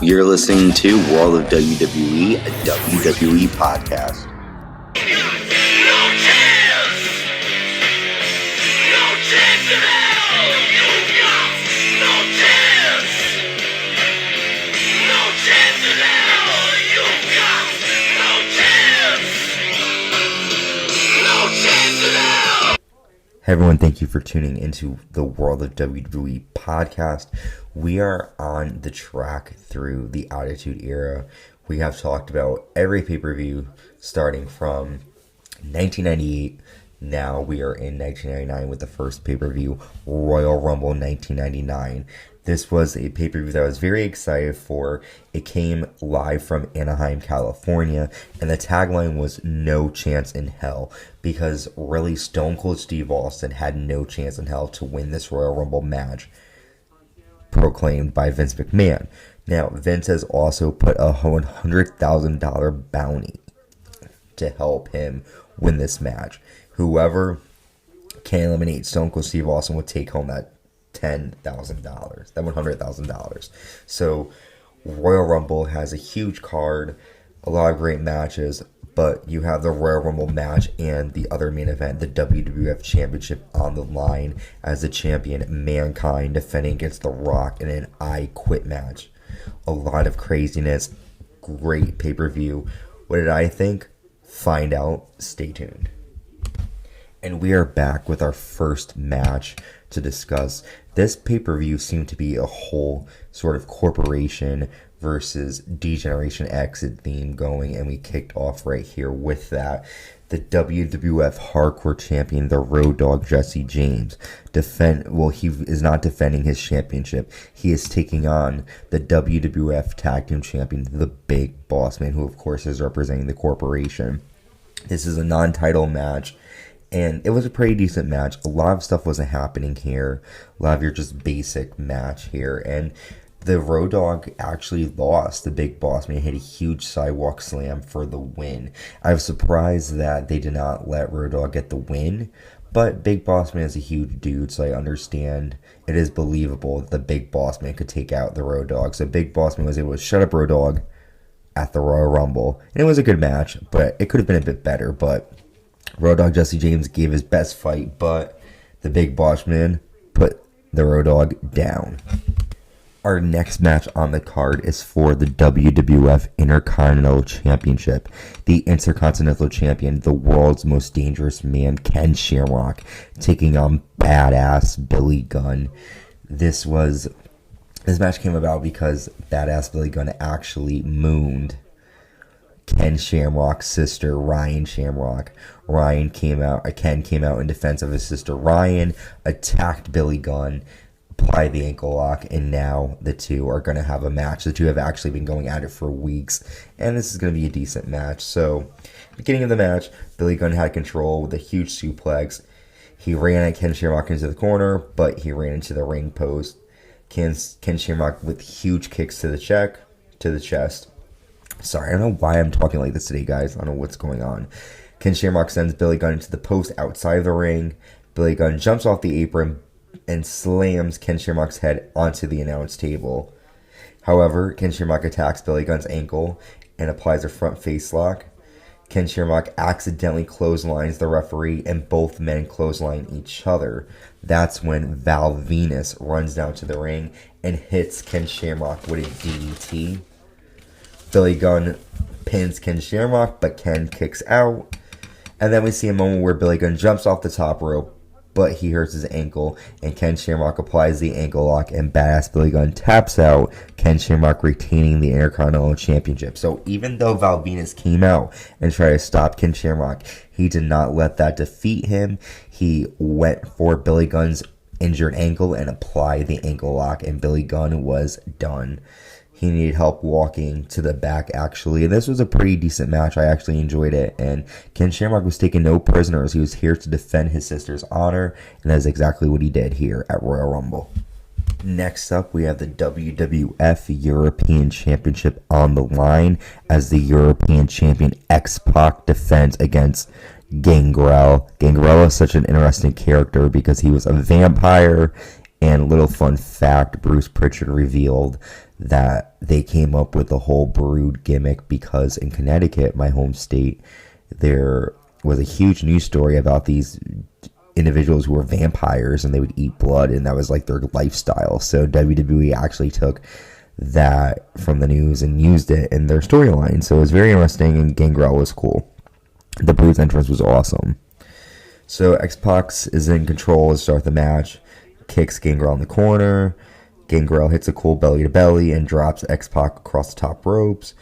You're listening to World of WWE, a WWE podcast. Hey everyone, thank you for tuning into the World of WWE podcast. We are on the track through the Attitude Era. We have talked about every pay-per-view starting from 1998. Now we are in 1999 with the first pay-per-view, Royal Rumble 1999. This was a pay-per-view that I was very excited for. It came live from Anaheim, California, and the tagline was "No Chance in Hell," because really Stone Cold Steve Austin had no chance in hell to win this Royal Rumble match, proclaimed by Vince McMahon. Now, Vince has also put a $100,000 bounty to help him win this match. Whoever can eliminate Stone Cold Steve Austin will take home that $10,000, that $100,000. So Royal Rumble has a huge card, a lot of great matches, but you have the Royal Rumble match and the other main event, the WWF Championship, on the line as the champion Mankind defending against The Rock in an I Quit match. A lot of craziness, great pay-per-view. What did I think? Find out. Stay tuned. And we are back with our first match to discuss. This pay-per-view seemed to be a whole sort of corporation versus D-Generation Exit theme going, and we kicked off right here with that. The WWF Hardcore Champion, the Road Dogg Jesse James, he is not defending his championship. He is taking on the WWF Tag Team Champion, the Big Boss Man, who of course is representing the corporation. This is a non-title match, and it was a pretty decent match. A lot of stuff wasn't happening here. A lot of your just basic match here. And the Road Dogg actually lost. The Big Boss Man hit a huge sidewalk slam for the win. I was surprised that they did not let Road Dogg get the win. But Big Boss Man is a huge dude, so I understand. It is believable that the Big Boss Man could take out the Road Dogg. So Big Boss Man was able to shut up Road Dogg at the Royal Rumble. And it was a good match, but it could have been a bit better. But Road Dogg Jesse James gave his best fight, but the Big Boss Man put the Road Dogg down. Our next match on the card is for the WWF Intercontinental Championship. The Intercontinental Champion, the world's most dangerous man, Ken Shamrock, taking on badass Billy Gunn. This match came about because badass Billy Gunn actually mooned Ken Shamrock's sister, Ryan Shamrock. Ken came out in defense of his sister Ryan, attacked Billy Gunn, applied the ankle lock, and now the two are going to have a match. The two have actually been going at it for weeks, and this is going to be a decent match. So, beginning of the match, Billy Gunn had control with a huge suplex. He ran at Ken Shamrock into the corner, but he ran into the ring post. Ken Shamrock with huge kicks to the chest. Sorry, I don't know why I'm talking like this today, guys. I don't know what's going on. Ken Shamrock sends Billy Gunn into the post outside of the ring. Billy Gunn jumps off the apron and slams Ken Shamrock's head onto the announce table. However, Ken Shamrock attacks Billy Gunn's ankle and applies a front face lock. Ken Shamrock accidentally clotheslines the referee, and both men clothesline each other. That's when Val Venus runs down to the ring and hits Ken Shamrock with a DDT. Billy Gunn pins Ken Shamrock, but Ken kicks out. And then we see a moment where Billy Gunn jumps off the top rope, but he hurts his ankle, and Ken Shamrock applies the ankle lock, and badass Billy Gunn taps out, Ken Shamrock retaining the Intercontinental Championship. So even though Val Venus came out and tried to stop Ken Shamrock, he did not let that defeat him. He went for Billy Gunn's injured ankle and applied the ankle lock, and Billy Gunn was done. He needed help walking to the back, actually. And this was a pretty decent match. I actually enjoyed it. And Ken Shamrock was taking no prisoners. He was here to defend his sister's honor. And that's exactly what he did here at Royal Rumble. Next up, we have the WWF European Championship on the line as the European Champion X-Pac defends against Gangrel. Gangrel is such an interesting character because he was a vampire And little fun fact, Bruce Pritchard revealed that they came up with the whole brood gimmick because in Connecticut, my home state, there was a huge news story about these individuals who were vampires and they would eat blood, and that was like their lifestyle. So WWE actually took that from the news and used it in their storyline. So it was very interesting, and Gangrel was cool. The Brood's entrance was awesome. So X-Pac is in control to start the match, kicks Gangrel in the corner. Gangrel hits a cool belly to belly and drops X-Pac across the top ropes.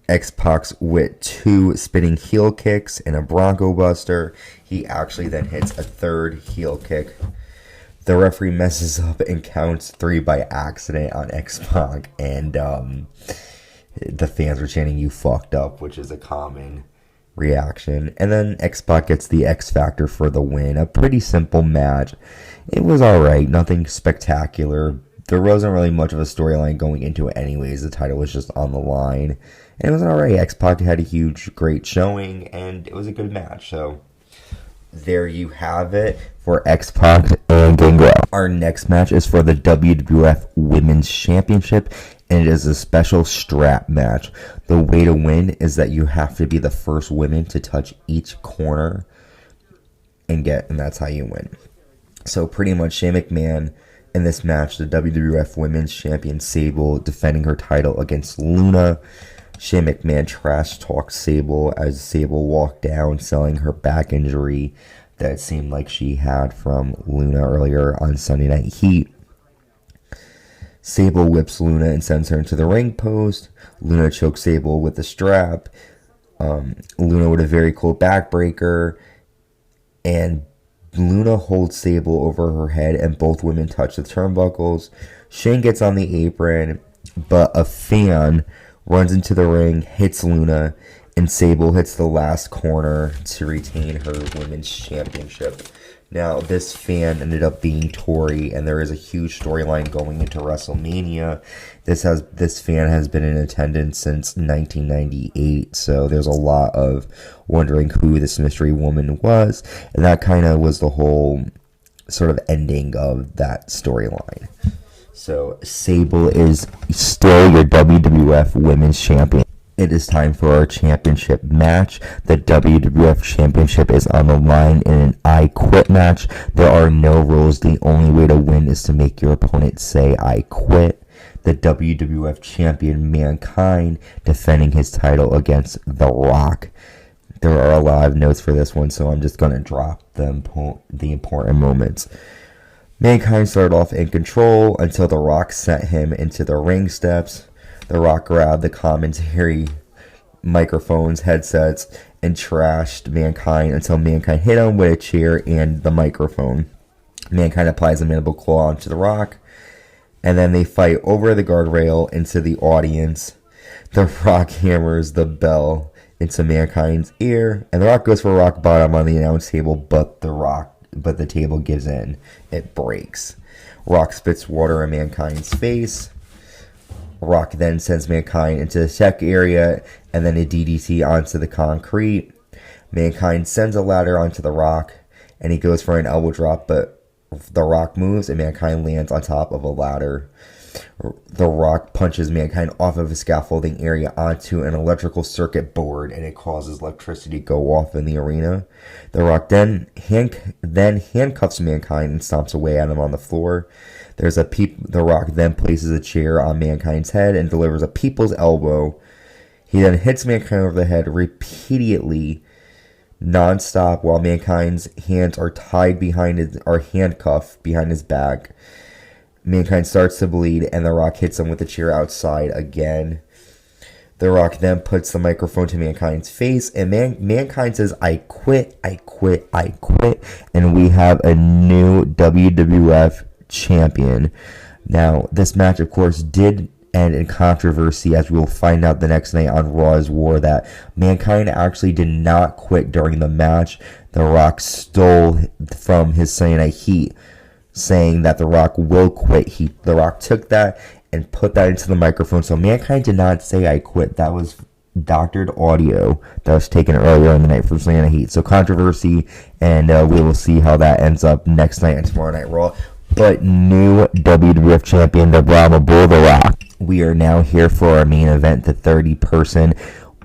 X-Pac with 2 spinning heel kicks and a Bronco Buster. He actually then hits a 3rd heel kick. The referee messes up and counts 3 by accident on X-Pac, and the fans were chanting, "You fucked up," which is a common reaction. And then X-Pac gets the X Factor for the win. A pretty simple match. It was alright, nothing spectacular. There wasn't really much of a storyline going into it anyways. The title was just on the line. And it was alright. X-Pac had a huge, great showing, and it was a good match. So there you have it for X-Pac and Gangrel. Our next match is for the WWF Women's Championship, and it is a special strap match. The way to win is that you have to be the first women to touch each corner and that's how you win. So pretty much Shane McMahon in this match, the WWF Women's Champion Sable defending her title against Luna. Shane McMahon trash talked Sable as Sable walked down, selling her back injury that it seemed like she had from Luna earlier on Sunday Night Heat. Sable whips Luna and sends her into the ring post. Luna chokes Sable with the strap. Luna with a very cool backbreaker. And Luna holds Sable over her head and both women touch the turnbuckles. Shane gets on the apron, but a fan runs into the ring, hits Luna, and Sable hits the last corner to retain her women's championship. Now, this fan ended up being Tori, and there is a huge storyline going into WrestleMania. This fan has been in attendance since 1998, so there's a lot of wondering who this mystery woman was, and that kind of was the whole sort of ending of that storyline. So, Sable is still your WWF Women's Champion. It is time for our championship match. The WWF Championship is on the line in an I Quit match. There are no rules. The only way to win is to make your opponent say, "I quit." The WWF Champion Mankind defending his title against The Rock. There are a lot of notes for this one, so I'm just going to drop the important moments. Mankind started off in control until The Rock sent him into the ring steps. The Rock grabbed the commentary microphones, headsets, and trashed Mankind until Mankind hit him with a chair and the microphone. Mankind applies a mandible claw onto The Rock, and then they fight over the guardrail into the audience. The Rock hammers the bell into Mankind's ear, and The Rock goes for rock bottom on the announce table, but the table gives in. It breaks. Rock spits water in Mankind's face. Rock then sends Mankind into the tech area and then a DDT onto the concrete. Mankind sends a ladder onto The Rock and he goes for an elbow drop, but The Rock moves and Mankind lands on top of a ladder. The Rock punches Mankind off of a scaffolding area onto an electrical circuit board, and it causes electricity to go off in the arena. The Rock then handcuffs Mankind and stomps away at him on the floor. The Rock then places a chair on Mankind's head and delivers a people's elbow. He then hits Mankind over the head repeatedly, non-stop, while Mankind's hands are handcuffed behind his back. Mankind starts to bleed, and The Rock hits him with the chair outside again. The Rock then puts the microphone to Mankind's face, and Mankind says, "I quit, I quit, I quit," and we have a new WWF champion. Now, this match, of course, did end in controversy, as we will find out the next night on Raw's War, that Mankind actually did not quit during the match. The Rock stole from his Sunday Night Heat, saying that The Rock will quit. The Rock took that and put that into the microphone. So Mankind did not say "I quit." That was doctored audio that was taken earlier in the night from Sunday Night Heat. So controversy, and we will see how that ends up next night and tomorrow Night Raw. but new WWF Champion, the Brahma Bull, The Rock. We are now here for our main event, the 30-person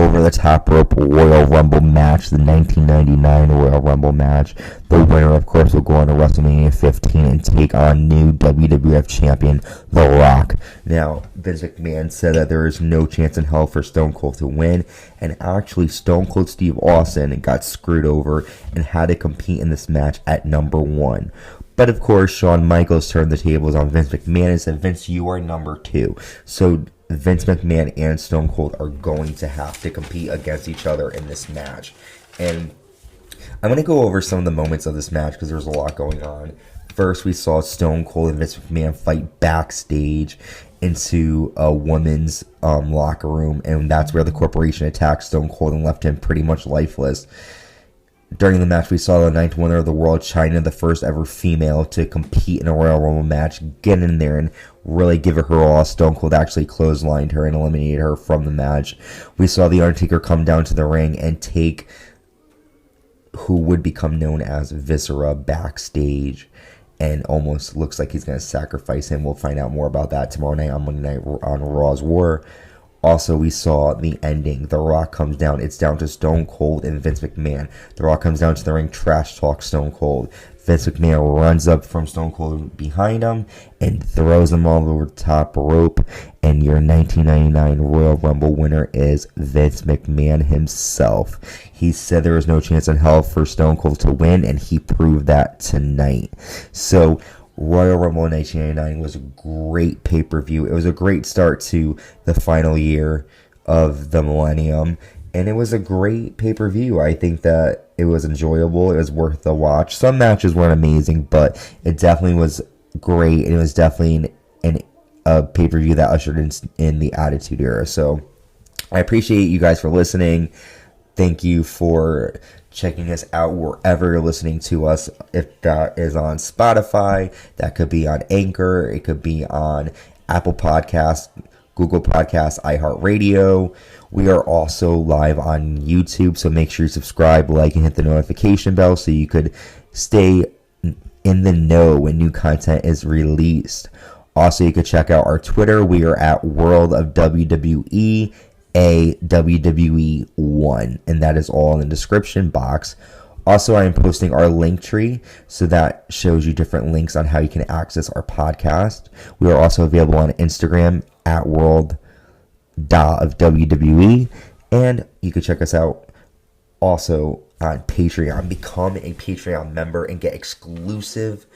over-the-top rope Royal Rumble match, the 1999 Royal Rumble match. The winner, of course, will go on to WrestleMania 15 and take on new WWF Champion, The Rock. Now, Vince McMahon said that there is no chance in hell for Stone Cold to win, and actually Stone Cold Steve Austin got screwed over and had to compete in this match at number 1. But of course, Shawn Michaels turned the tables on Vince McMahon and said, Vince, you are number 2. So Vince McMahon and Stone Cold are going to have to compete against each other in this match. And I'm going to go over some of the moments of this match because there's a lot going on. First, we saw Stone Cold and Vince McMahon fight backstage into a woman's locker room, and that's where the corporation attacked Stone Cold and left him pretty much lifeless. During the match, we saw the 9th winner of the world, Chyna, the first ever female to compete in a Royal Rumble match, get in there and really give it her all. Stone Cold actually clotheslined her and eliminated her from the match. We saw the Undertaker come down to the ring and take who would become known as Viscera backstage, and almost looks like he's going to sacrifice him. We'll find out more about that tomorrow night on Monday Night on Raw's War. Also, we saw the ending. The Rock comes down. It's down to Stone Cold and Vince McMahon. The Rock comes down to the ring, trash talk Stone Cold. Vince McMahon runs up from Stone Cold behind him and throws him all over the top rope. And your 1999 Royal Rumble winner is Vince McMahon himself. He said there was no chance in hell for Stone Cold to win, and he proved that tonight. So Royal Rumble in 1999 was a great pay-per-view. It was a great start to the final year of the millennium, and it was a great pay-per-view. I think that it was enjoyable. It was worth the watch. Some matches weren't amazing, but it definitely was great, and it was definitely a pay-per-view that ushered in the Attitude Era. So I appreciate you guys for listening. Thank you for checking us out wherever you're listening to us. If that is on Spotify, that could be on Anchor, it could be on Apple Podcasts, Google Podcasts, iHeartRadio. We are also live on YouTube, so make sure you subscribe, like, and hit the notification bell so you could stay in the know when new content is released. Also, you could check out our Twitter. We are at World of WWE, a WWE 1, and that is all in the description box. Also, I am posting our link tree, so that shows you different links on how you can access our podcast. We are also available on Instagram at World of WWE, and you can check us out also on Patreon. Become a Patreon member and get exclusive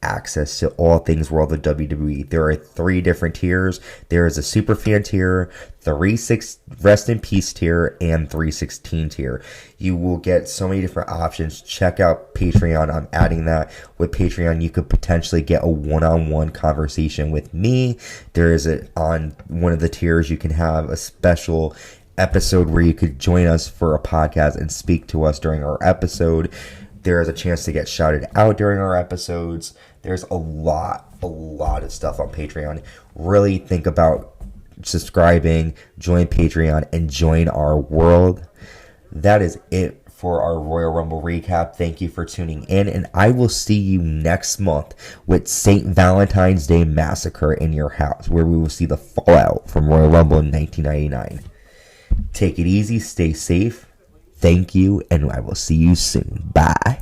access to all things World of WWE. There are 3 different tiers. There is a super fan tier, the Rest in Peace tier, and 316 tier. You will get so many different options. Check out Patreon. I'm adding that. With Patreon, you could potentially get a one-on-one conversation with me. There is on one of the tiers, you can have a special episode where you could join us for a podcast and speak to us during our episode. There is a chance to get shouted out during our episodes. There's a lot of stuff on Patreon. Really think about subscribing, join Patreon, and join our world. That is it for our Royal Rumble recap. Thank you for tuning in, and I will see you next month with St. Valentine's Day Massacre in your house, where we will see the fallout from Royal Rumble in 1999. Take it easy, stay safe. Thank you, and I will see you soon. Bye.